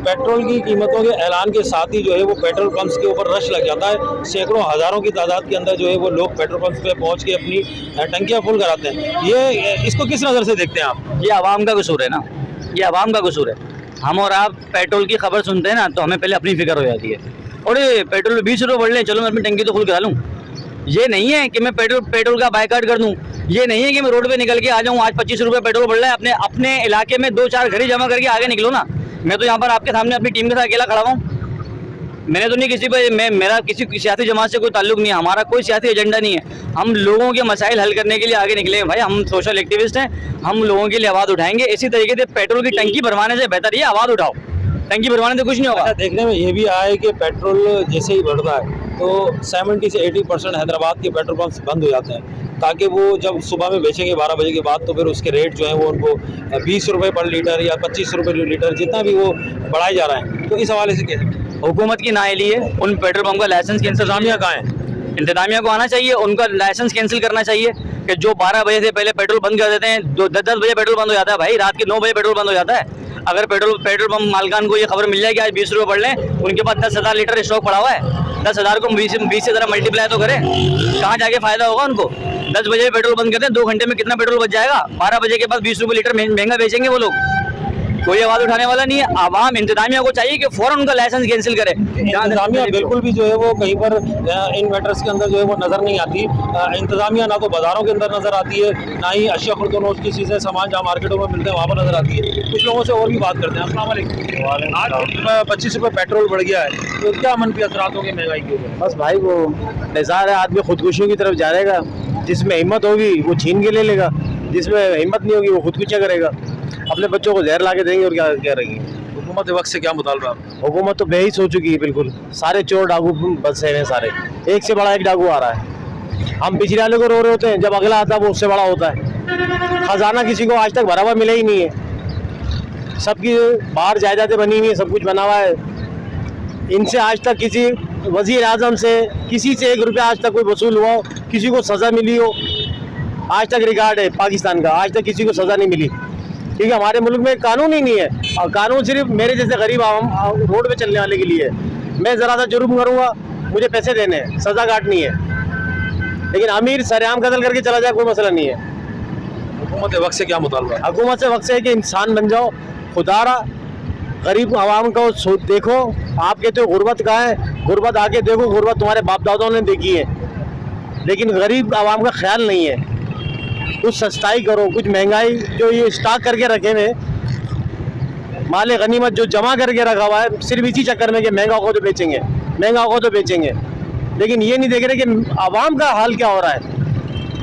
पेट्रोल की कीमतों के ऐलान के साथ ही जो है वो पेट्रोल पंप्स के ऊपर रश लग जाता है। सैकड़ों हज़ारों की तादाद के अंदर जो है वो लोग पेट्रोल पंप्स पे पहुंच के अपनी टंकियां फुल कराते हैं। ये इसको किस नज़र से देखते हैं आप? ये आवाम का कसूर है ना, ये आवाम का कसूर है। हम और आप पेट्रोल की खबर सुनते हैं ना तो हमें पहले अपनी फिक्र हो जाती है, और ये पेट्रोल 20 रुपये बढ़ लें, चलो मैं अपनी टंकी तो फुल करा लूँ। ये नहीं है कि मैं पेट्रोल का बायकाट कर दूं, ये नहीं है कि मैं रोड पे निकल के आ जाऊं, आज 25 रुपये पेट्रोल बढ़ रहा है, अपने इलाके में 2-4 घड़ी जमा करके आगे निकलो ना। मैं तो यहाँ पर आपके सामने अपनी टीम के साथ अकेला खड़ा हूँ, मैंने तो नहीं किसी पे मेरा किसी सियासी जमात से कोई ताल्लुक नहीं है, हमारा कोई सियासी एजेंडा नहीं है। हम लोगों के मसाइल हल करने के लिए आगे निकले हैं भाई, हम सोशल एक्टिविस्ट हैं, हम लोगों के लिए आवाज़ उठाएंगे। इसी तरीके से पेट्रोल की टंकी भरवाने से बेहतर ये आवाज़ उठाओ, टंकी भरवाने से कुछ नहीं होगा। अच्छा, देखने में ये भी आया है कि पेट्रोल जैसे ही बढ़ता है तो 70 से 80% हैदराबाद के पेट्रोल पंप्स बंद हो जाते हैं, ताकि वो जब सुबह में बेचेंगे 12 बजे के बाद तो फिर उसके रेट जो है वो उनको 20 रुपये पर लीटर या 25 रुपये लीटर जितना भी वो बढ़ाए जा रहा है। तो इस हवाले से क्या हुकूमत की नाअहली है, उन पेट्रोल पंप का लाइसेंस की इंतजामिया कहाँ है? इंतजामिया को आना चाहिए, उनका लाइसेंस कैंसिल करना चाहिए कि जो 12 बजे से पहले पेट्रोल बंद कर देते हैं, 10 बजे पेट्रोल बंद हो जाता है भाई, रात के 9 बजे पेट्रोल बंद हो जाता है। अगर पेट्रोल पंप मालकान को ये खबर मिल जाए कि आज 20 रुपये बढ़ लें, उनके पास 10,000 लीटर स्टॉक पड़ा हुआ है, 10,000 को 20 से ज़रा मल्टीप्लाई तो करें, कहाँ जाके फ़ायदा होगा उनको? 10 बजे पेट्रोल बंद करते हैं, 2 घंटे में कितना पेट्रोल बच जाएगा? 12 बजे के बाद 20 रुपये लीटर महंगा बेचेंगे वो लोग, कोई आवाज़ उठाने वाला नहीं है। आवाम इंतजामिया को चाहिए कि फ़ौरन उनका लाइसेंस कैंसिल करे। इंतजामिया बिल्कुल भी जो है वो कहीं पर इन मैटर्स के अंदर जो है वो नज़र नहीं आती। इंतजामिया ना तो बाज़ारों के अंदर नज़र आती है, ना ही अशिया खुर्दनोश की चीज़ें सामान जहाँ मार्केटों में मिलते हैं वहाँ पर नज़र आती है। कुछ लोगों से और भी बात करते हैं। अस्सलाम वालेकुम। आज 25 रुपये पेट्रोल बढ़ गया है, तो क्या मनफी असरात होंगे महंगाई के ऊपर? बस भाई वो निज़ार है, आदमी खुदकुशियों की तरफ जाएगा, जिसमें हिम्मत होगी वो छीन के ले लेगा, जिसमें हिम्मत नहीं होगी वो खुदकुशियाँ करेगा, अपने बच्चों को जहर ला के देंगे और क्या रहेंगे। हुकूमत वक्त से क्या मुतालबा? हुकूमत तो बेहिस हो चुकी है बिल्कुल, सारे चोर डाकू बसे हैं, सारे एक से बड़ा एक डाकू आ रहा है। हम पिछले वाले को रो रहे होते हैं, जब अगला आता है वो उससे बड़ा होता है। खजाना किसी को आज तक भरा हुआ मिला ही नहीं है, सबकी बाहर जायदादें बनी हुई है, सब कुछ बना हुआ है। इनसे आज तक किसी वजीर आजम से किसी से 1 रुपया आज तक कोई वसूल हुआ हो, किसी को सज़ा मिली हो, आज तक रिकॉर्ड है पाकिस्तान का, आज तक किसी को सज़ा नहीं मिली, क्योंकि हमारे मुल्क में कानून ही नहीं है। और कानून सिर्फ मेरे जैसे गरीब आवाम रोड पे चलने वाले के लिए है। मैं ज़रा सा जुर्म करूँगा, मुझे पैसे देने हैं, सज़ा काटनी है, लेकिन अमीर सरेआम कत्ल करके चला जाए कोई मसला नहीं है। हुकूमत वक्त से क्या मुतालबा? हुकूमत से वक्त से है कि इंसान बन जाओ, खुदारा गरीब आवाम को देखो। आप कहते हो गुर्बत कहाँ है, गुर्बत आके देखो, गुर्बत तुम्हारे बाप दादाओं ने देखी है, लेकिन गरीब आवाम का ख्याल नहीं है। कुछ सस्ताई करो, कुछ महंगाई जो ये स्टॉक करके रखे हुए माल गनीमत जो जमा करके रखा हुआ है, सिर्फ इसी चक्कर में कि महंगा हो तो बेचेंगे, महंगा हो तो बेचेंगे, लेकिन ये नहीं देख रहे कि आवाम का हाल क्या हो रहा है।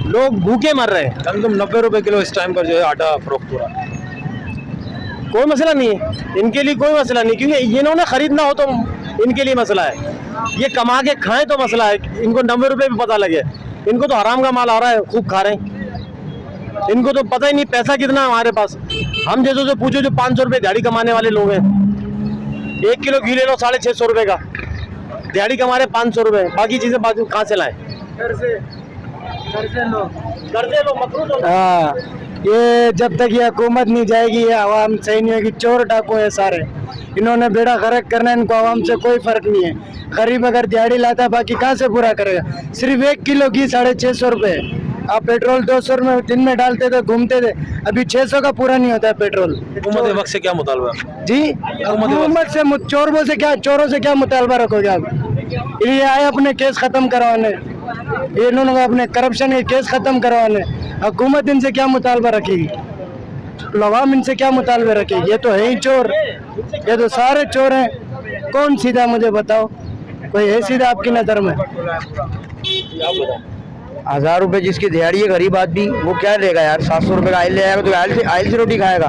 लोग भूखे मर रहे हैं। गंदम 90 रुपये किलो इस टाइम पर जो है आटा फरोख्त हो रहा है। कोई मसला नहीं है इनके लिए, कोई मसला नहीं, क्योंकि इन्होंने खरीदना हो तो इनके लिए मसला है, ये कमा के खाएं तो मसला है। इनको 90 रुपये भी पता लगे, इनको तो हराम का माल आ रहा है, खूब खा रहे हैं, इनको तो पता ही नहीं पैसा कितना है हमारे पास। हम जैसे से पूछो जो 500 रुपये दिहाड़ी कमाने वाले लोग हैं, 1 किलो घी ले लो 650 रुपये का, दिहाड़ी कमा रहे 500 रुपये, बाकी चीज़ें बाकी कहाँ से लाएं? कर्जे लो मकरूज हो। हाँ, ये जब तक ये हुकूमत नहीं जाएगी, ये आवाम सही नहीं होगी। चोर डाकू है सारे, इन्होंने बेड़ा गर्क करना है, इनको आवाम से कोई फर्क नहीं है। गरीब अगर दिहाड़ी लाता है बाकी कहाँ से पूरा करेगा? सिर्फ 1 किलो घी 650 रुपये, आप पेट्रोल 200 में दिन में डालते थे, घूमते थे, अभी 600 का पूरा नहीं होता है पेट्रोल। हुकूमत वक्त से क्या मुतालबा? जी, हुकूमत से चोरों से क्या मुतालबा रखोगे आप? ये आए अपने केस खत्म करवाने, इन्होंने अपने करप्शन के केस खत्म करवाने, हुकूमत इनसे क्या मुतालबा रखेगी? अवाम इनसे क्या मुतालबे रखे? ये तो है ही चोर, ये तो सारे चोर हैं। कौन सीधा मुझे बताओ, कोई है सीधा आपकी नज़र में? 1000 रुपए जिसकी दिहाड़ी है गरीब आदमी, वो क्या लेगा यार? 700 रुपए का आयल ले आएगा तो आयल से रोटी खाएगा।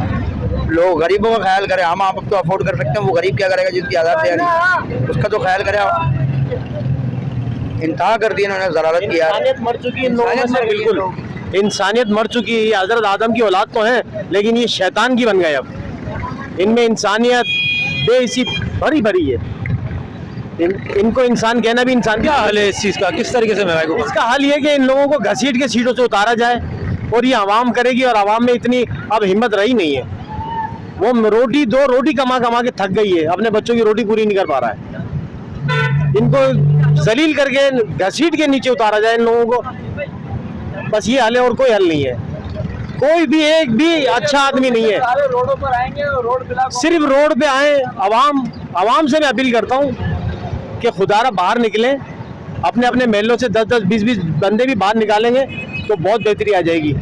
लोग गरीबों का ख्याल करें, हम आप तो अफोर्ड कर सकते हैं, वो गरीब क्या करेगा जिसकी 1000 दिहाड़ी? उसका तो ख्याल करें। इंतहा कर दी इन्होंने, ज़रारत की यार। इंसानियत मर चुकी है इन लोगों में से, बिल्कुल इंसानियत मर चुकी है। ये हजरत आदम की औलाद तो है, लेकिन ये शैतान की बन गए। अब इनमें इंसानियत बेइसी भरी भरी है। इनको इंसान कहना भी इंसान। क्या हाल है इस चीज़ का, किस तरीके से महंगाई को? इसका हाल ये कि इन लोगों को घसीट के सीटों से उतारा जाए और ये आवाम करेगी, और आवाम में इतनी अब हिम्मत रही नहीं है। वो दो रोटी कमा कमा के थक गई है, अपने बच्चों की रोटी पूरी नहीं कर पा रहा है। इनको जलील करके घसीट के नीचे उतारा जाए इन लोगों को, बस ये हल है और कोई हल नहीं है। कोई भी एक भी अच्छा आदमी नहीं है, रोडों पर आएंगे और रोड सिर्फ रोड पे आए। आवाम से मैं अपील करता हूँ कि खुदारा बाहर निकलें, अपने अपने महलों से 10-10, 20-20 बंदे भी बाहर निकालेंगे तो बहुत बेहतरी आ जाएगी।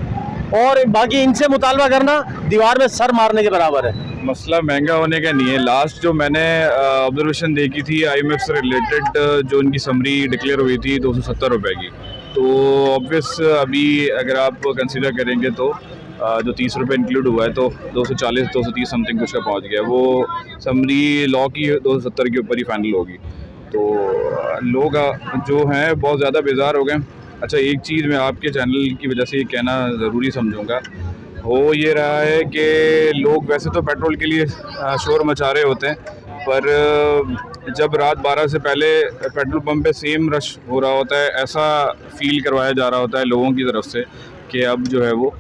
और बाकी इनसे मुतालबा करना दीवार में सर मारने के बराबर है। मसला महंगा होने का नहीं है। लास्ट जो मैंने ऑब्जर्वेशन देखी थी IMF से रिलेटेड, जो उनकी समरी डिक्लेयर हुई थी 270 रुपये की, तो ऑब्वियस अभी अगर आप कंसीडर करेंगे तो जो 30 रुपये इंक्लूड हुआ है तो 240-230 समथिंग कुछ का पहुँच गया। वो समरी लॉ की 270 के ऊपर ही फाइनल होगी। तो लोग जो हैं बहुत ज़्यादा बेजार हो गए। अच्छा, एक चीज़ मैं आपके चैनल की वजह से ये कहना ज़रूरी समझूंगा, हो ये रहा है कि लोग वैसे तो पेट्रोल के लिए शोर मचा रहे होते हैं, पर जब रात 12 से पहले पेट्रोल पंप पे सेम रश हो रहा होता है, ऐसा फील करवाया जा रहा होता है लोगों की तरफ से कि अब जो है वो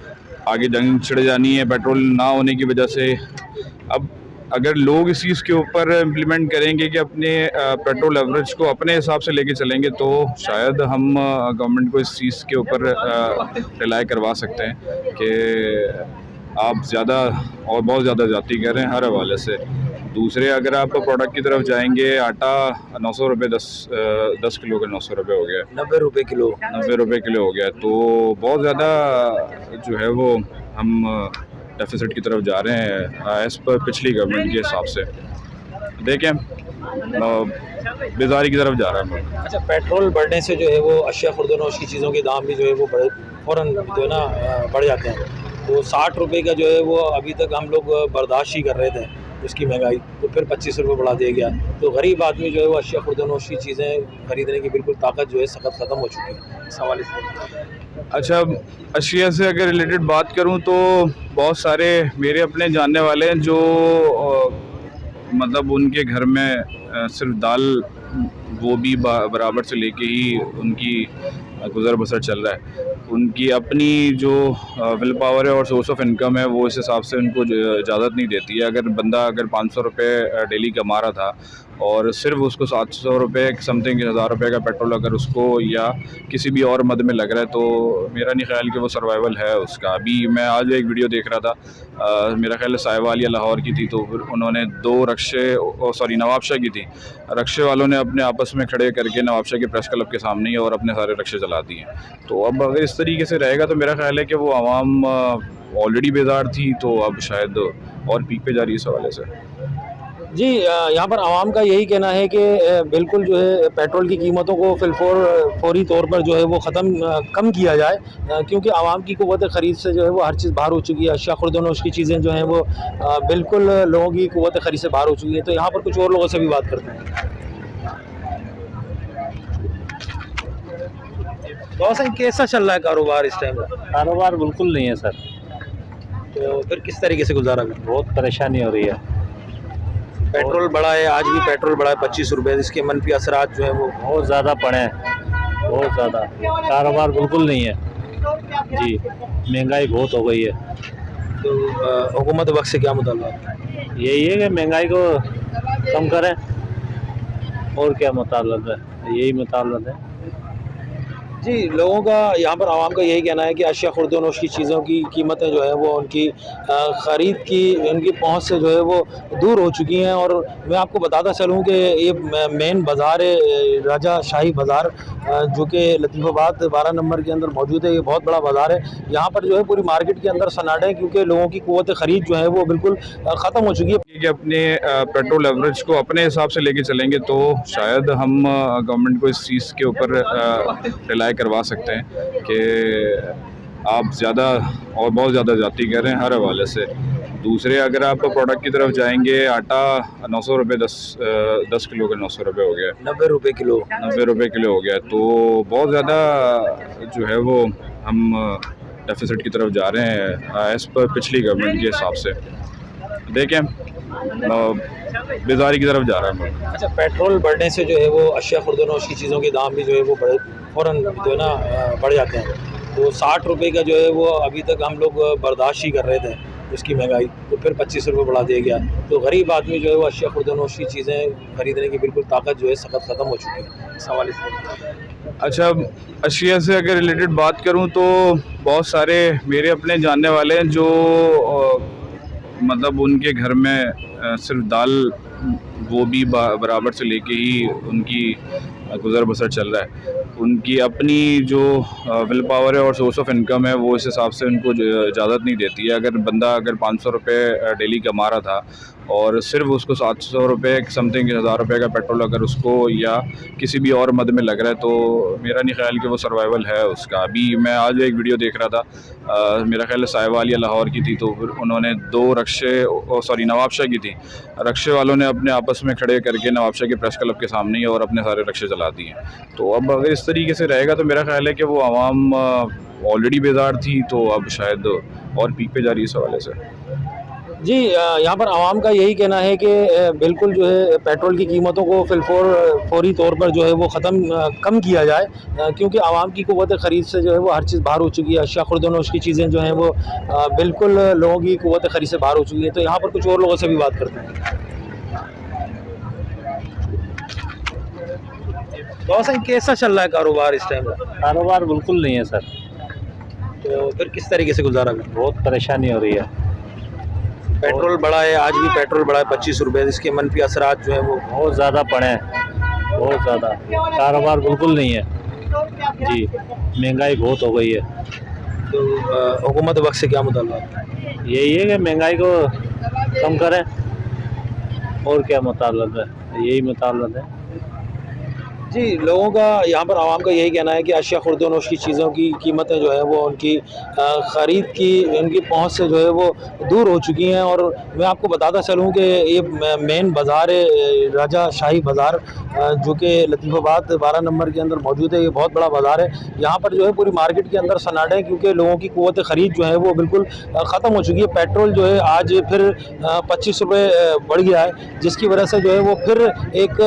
आगे जंग छिड़ जानी है पेट्रोल ना होने की वजह से। अब अगर लोग इस चीज़ के ऊपर इम्प्लीमेंट करेंगे कि अपने पेट्रोल एवरेज को अपने हिसाब से लेके चलेंगे, तो शायद हम गवर्नमेंट को इस चीज़ के ऊपर रिलाई करवा सकते हैं कि आप ज़्यादा और बहुत ज़्यादा ज़्यादती कर रहे हैं हर हवाले से। दूसरे, अगर आप प्रोडक्ट की तरफ जाएंगे, आटा 900 रुपये 10 किलो का 900 रुपये हो गया, 90 रुपये किलो, 90 रुपये किलो हो गया। तो बहुत ज़्यादा जो है वो हम डेफिसिट की तरफ जा रहे हैं एज़ पर पिछली गवर्नमेंट के हिसाब से। देखें, बेजारी की तरफ जा रहा है। अच्छा, पेट्रोल बढ़ने से जो है वो अशिया खुर्दनोश की चीज़ों के दाम भी जो है वो फ़ौरन जो है ना बढ़ जाते हैं। तो 60 रुपये का जो है वो अभी तक हम लोग बर्दाश्त ही कर रहे थे उसकी महंगाई, तो फिर 25 रुपये बढ़ा दिया गया। तो गरीब आदमी जो है वो अशिया खुर्दनोश की चीज़ें खरीदने की बिल्कुल ताकत जो है सख्त ख़त्म हो चुकी है इस हवाले से। अच्छा, अशिया से अगर रिलेटेड बात करूं तो बहुत सारे मेरे अपने जानने वाले हैं जो मतलब उनके घर में सिर्फ दाल वो भी बराबर से लेके ही उनकी गुजर बसर चल रहा है। उनकी अपनी जो विल पावर है और सोर्स ऑफ इनकम है वो इस हिसाब से उनको इजाज़त नहीं देती है। अगर बंदा 500 रुपये डेली कमा रहा था और सिर्फ उसको 700 रुपये समथिंग 1000 रुपये का पेट्रोल अगर उसको या किसी भी और मद में लग रहा है, तो मेरा नहीं ख्याल कि वो सर्वाइवल है उसका। अभी मैं आज एक वीडियो देख रहा था, मेरा ख्याल साहिवाल या लाहौर की थी, तो फिर उन्होंने 2 रक्शे नवाबशाह की थी, रक्शे वालों ने अपने आपस में खड़े करके नवाबशाह के प्रेस क्लब के सामने ही और अपने सारे रक्शे चला दिए। तो अब अगर इस तरीके से रहेगा तो मेरा ख्याल है कि वो आवाम ऑलरेडी बेजार थी, तो अब शायद और पीक पे जा रही है इस हवाले से। जी, यहाँ पर आवाम का यही कहना है कि बिल्कुल जो है पेट्रोल की कीमतों को फौरी तौर पर जो है वो कम किया जाए, क्योंकि आवाम की क़ुव्वत ख़रीद से जो है वो हर चीज़ बाहर हो चुकी है। अशिया खुर्दनोश की चीज़ें जो हैं वो बिल्कुल लोगों की क़ुव्वत ख़रीद से बाहर हो चुकी है। तो यहाँ पर कुछ और लोगों से भी बात करते हैं। तो सर, कैसा चल रहा है कारोबार इस टाइम? कारोबार बिल्कुल नहीं है सर। तो फिर किस तरीके से गुजारा करें? बहुत परेशानी हो रही है। पेट्रोल बढ़ा है, आज भी पेट्रोल बढ़ा है 25 रुपये, इसके मनफी असरात जो है वो बहुत ज़्यादा पड़े हैं, बहुत ज़्यादा। कारोबार बिल्कुल नहीं है जी, महंगाई बहुत हो गई है। तो हुकूमत वक्त से क्या मुतालबा? यही है कि महंगाई को कम करें, और क्या मुतालबा है, यही मुतालबा है जी। लोगों का यहाँ पर आवाम का यही कहना है कि अशिया खुर्दनोश की चीज़ों की कीमतें जो है वो उनकी ख़रीद की उनकी पहुँच से जो है वो दूर हो चुकी हैं। और मैं आपको बताता चलूँ कि ये मेन बाज़ार है राजा शाही बाज़ार, जो कि लतीफ़ाबाद 12 नंबर के अंदर मौजूद है। ये बहुत बड़ा बाज़ार है। यहाँ पर जो है पूरी मार्केट के अंदर सन्नाटे हैं, क्योंकि लोगों की क़ुव्वत ख़रीद जो है वो बिल्कुल ख़त्म हो चुकी है। कि अपने पेट्रोल एवरेज को अपने हिसाब से लेके चलेंगे तो शायद हम गवर्नमेंट को इस चीज़ के ऊपर रिलाई करवा सकते हैं कि आप ज़्यादा और बहुत ज़्यादा जाती कर रहे हैं हर हवाले से। दूसरे अगर आप प्रोडक्ट की तरफ जाएंगे, आटा 900 रुपये 10 किलो का 900 रुपये हो गया, 90 रुपये किलो, 90 रुपये किलो हो गया। तो बहुत ज़्यादा जो है वो हम डेफिसिट की तरफ जा रहे हैं एज़ पर पिछली गवर्नमेंट के हिसाब से। देखें बेजारी की तरफ जा रहा है। अच्छा, पेट्रोल बढ़ने से जो है वो अशिया खुर्दनोश की चीज़ों के दाम भी जो है वो बड़े फ़ौरन जो है ना बढ़ जाते हैं। तो 60 रुपये का जो है वो अभी तक हम लोग बर्दाश्त ही कर रहे थे उसकी महंगाई, तो फिर 25 रुपये बढ़ा दिया गया। तो गरीब आदमी जो है वो अशिया खुर्दनोश की चीज़ें ख़रीदने की बिल्कुल ताकत जो है सख्त ख़त्म हो चुकी है इस हवाले से। अच्छा, अशिया से अगर रिलेटेड बात करूं तो बहुत सारे मेरे अपने जानने वाले हैं जो मतलब उनके घर में सिर्फ दाल वो भी बराबर से लेके ही उनकी गुज़र बसर चल रहा है। उनकी अपनी जो विल पावर है और सोर्स ऑफ इनकम है वो इस हिसाब से उनको इजाज़त नहीं देती है। अगर बंदा 500 रुपये डेली कमा रहा था और सिर्फ उसको 700 रुपये समथिंग 1000 रुपये का पेट्रोल अगर उसको या किसी भी और मद में लग रहा है तो मेरा नहीं ख्याल कि वो सर्वाइवल है उसका। अभी मैं आज एक वीडियो देख रहा था, मेरा ख्याल है साहिवाल या लाहौर की थी, तो फिर उन्होंने 2 रक्शे नवाबशाह की थी, रक्शे वालों ने अपने आपस में खड़े करके नवाबशाह के प्रेस क्लब के सामने ही और अपने सारे रक्शे चला दिए। तो अब अगर इस तरीके से रहेगा तो मेरा ख्याल है कि वो आवाम ऑलरेडी बेजार थी तो अब शायद और पीक पे जा रही है इस हवाले से। जी, यहाँ पर आवाम का यही कहना है कि बिल्कुल जो है पेट्रोल की कीमतों को फौरी तौर पर जो है वो कम किया जाए, क्योंकि आवाम की क़ुव्वत ख़रीद से जो है वो हर चीज़ बाहर हो चुकी है। अशिया खुर्दनोश की चीज़ें जो हैं वो बिल्कुल लोगों की क़ुव्वत ख़रीद से बाहर हो चुकी है। तो यहाँ पर कुछ और लोगों से भी बात करते हैं। तो सर कैसा चल रहा है कारोबार इस टाइम? कारोबार बिल्कुल नहीं है सर। तो फिर किस तरीके से गुजारा करें? बहुत परेशानी हो रही है। पेट्रोल बढ़ा है, आज भी पेट्रोल बढ़ा है 25 रुपये, इसके मनफी असरात जो है वो बहुत ज़्यादा पड़े हैं, बहुत ज़्यादा। कारोबार बिल्कुल नहीं है जी, महंगाई बहुत हो गई है। तो हुकूमत वक्त से क्या मुतालबा? यही है कि महंगाई को कम करें, और क्या मुतालबा है, यही मुतालबा है जी। लोगों का यहाँ पर आवाम का यही कहना है कि अशिया खुर्दनोश की चीज़ों की कीमतें जो है वो उनकी ख़रीद की उनकी पहुँच से जो है वो दूर हो चुकी हैं। और मैं आपको बताता चलूँ कि ये मेन बाज़ार है राजा शाही बाज़ार, जो कि लतीफ़ाबाद 12 नंबर के अंदर मौजूद है। ये बहुत बड़ा बाज़ार है। यहाँ पर जो है पूरी मार्केट के अंदर सन्नाटे हैं, क्योंकि लोगों की क़ुव्वत ख़रीद जो है वो बिल्कुल ख़त्म हो चुकी है। पेट्रोल जो है आज फिर 25 रुपये बढ़ गया है, जिसकी वजह से जो है वो फिर एक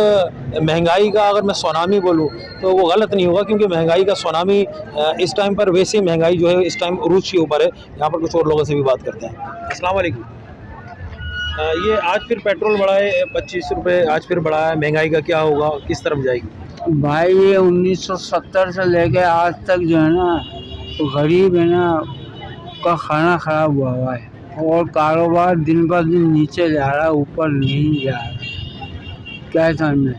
महंगाई का, अगर मैं सुनामी बोलूँ तो वो गलत नहीं होगा, क्योंकि महंगाई का सुनामी इस टाइम पर, वैसे ही महंगाई जो है इस टाइम उरूज के ऊपर है। यहाँ पर कुछ और लोगों से भी बात करते हैं। अस्सलाम वालेकुम। ये आज फिर पेट्रोल बढ़ा है 25 रुपये, आज फिर बढ़ा है, महंगाई का क्या होगा, किस तरफ जाएगी? भाई ये 1970 से लेके आज तक जो है ना तो गरीब है ना का खाना खराब हुआ है, और कारोबार दिन पर दिन नीचे जा रहा है, ऊपर नहीं जा रहा। क्या समझ,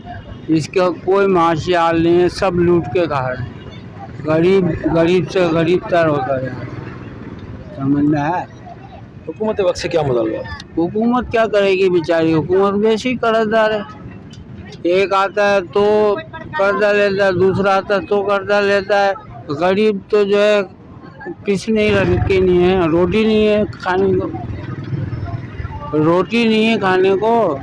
इसका कोई माशी हाल नहीं है, सब लूट के खा रहे हैं, गरीब से गरीब तर होता है। समझ में है? हुकूमत वक्त से क्या मुतालबा? हुकूमत क्या करेगी बेचारी, हुकूमत वैसे ही कर्जदार है। एक आता है तो कर्जा लेता है, दूसरा आता है तो कर्जा लेता है। गरीब तो जो है किसी नहीं रखे नहीं है, रोटी नहीं है खाने को, रोटी नहीं है खाने को।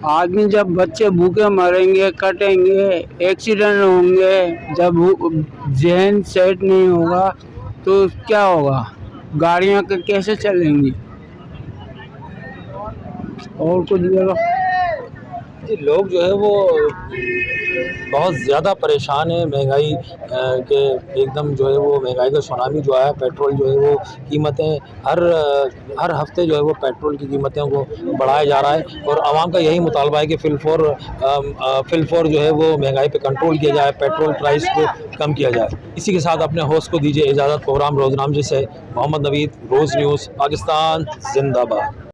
आदमी जब बच्चे भूखे मरेंगे, कटेंगे, एक्सीडेंट होंगे, जब जहन सेट नहीं होगा तो क्या होगा, गाड़ियाँ कैसे चलेंगी? और कुछ बोलो जी। लोग जो है वो बहुत ज़्यादा परेशान है महंगाई के, एकदम जो है वो महंगाई का सुनामी जो है। पेट्रोल जो है वो कीमतें हर हफ्ते जो है वो पेट्रोल की कीमतों को बढ़ाया जा रहा है, और आवाम का यही मुतालबा है कि फिलफोर जो है वो महंगाई पे कंट्रोल किया जाए, पेट्रोल प्राइस को कम किया जाए। इसी के साथ अपने होस्ट को दीजिए इजाज़त। प्रोग्राम रोज़नामे से मोहम्मद नवीद, रोज़ न्यूज़, पाकिस्तान जिंदाबाद।